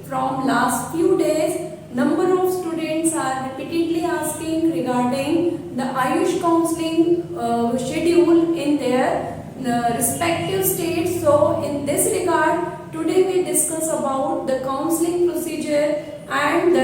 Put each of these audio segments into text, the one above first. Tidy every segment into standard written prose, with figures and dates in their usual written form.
from last few days, number of students are repeatedly asking regarding the Ayush counseling schedule in their respective states. So in this regard, today we discuss about the counseling procedure and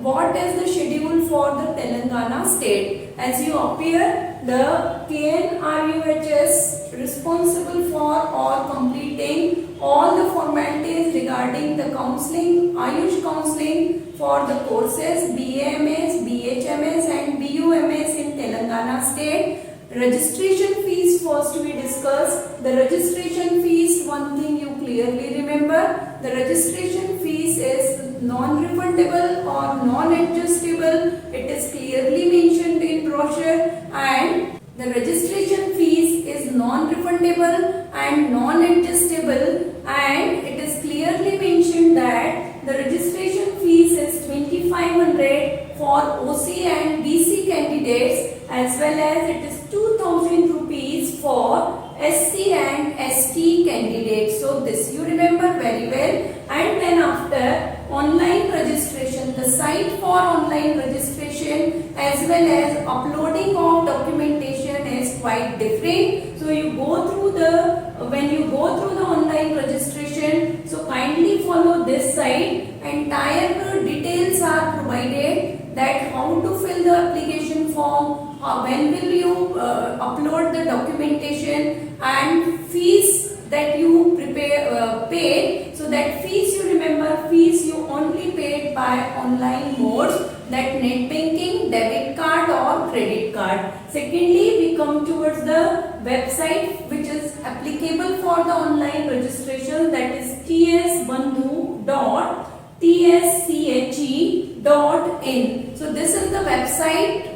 what is the schedule for the Telangana state. As you appear, the KNRUH responsible for or completing all the formalities regarding the counseling, Ayush counseling for the courses BAMS, BHMS and BUMS in Telangana state. Registration fees first we discuss. The registration fees, one thing you clearly remember, the registration fees is non-refundable or non-adjustable. It is clearly mentioned in brochure, and the registration fees is non-refundable and non-adjustable, and it is clearly mentioned that the registration fees is 2500 for OC and BC candidates, as well as it is 2000 rupees for SC and ST candidates. So this you remember very well. And then after online registration, the site for online registration as well as uploading of documentation is quite different. So you go through when you go through the online registration, so kindly follow this site. Entire details are provided, that how to fill the application form, when will you upload the documentation, and fees that you paid. So that fees you remember, fees you only paid by online modes, that net banking, debit card or credit card. Secondly, we come towards the website which is applicable for the online registration, that is tsbandhu.tsche.in. So this is the website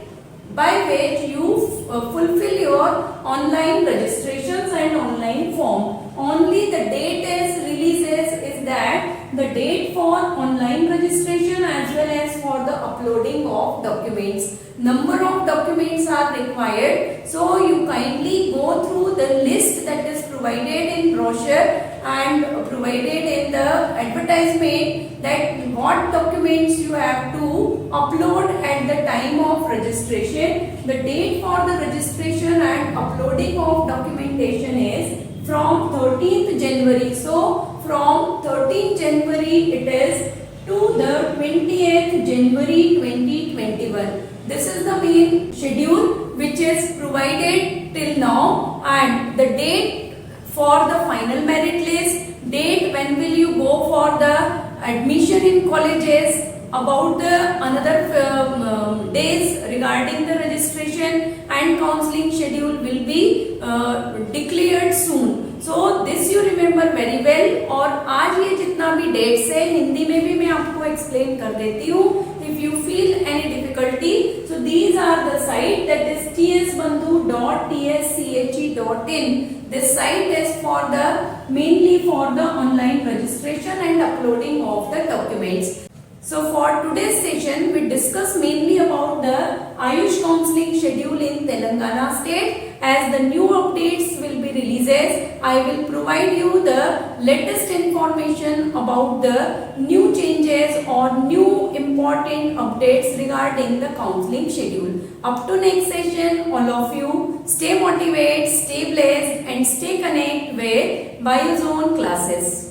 by which you fulfill your online registrations and online form. Only the date is releases is that the date for online registration as well as for the uploading of documents. Number of documents are required, so you kindly go through the list that is provided in brochure and provided in the advertisement, that what documents you have to upload at the time of registration. The date for the registration and uploading of documentation is from 13th January. So from 13th January it is to the 20th January 2021. This is the main schedule which is provided till now, and the date for the final merit list, date when will you go for the admission in colleges, about the another days regarding the registration and counseling schedule will be declared soon. So this you remember very well. और आज ये जितना भी dates है हिंदी में भी मैं आपको explain कर देती हूँ. If you feel any difficulty, so these are the site, that is tsbandhu.tsche.in. This site is for the mainly for the online registration and uploading of the documents. So for today's session, we discuss mainly about the Ayush counseling schedule in Telangana state. As the new updates will be releases, I will provide you the latest information about the new changes or new important updates regarding the counseling schedule. Up to next session, all of you stay motivated, stay blessed and stay connected with BioZone classes.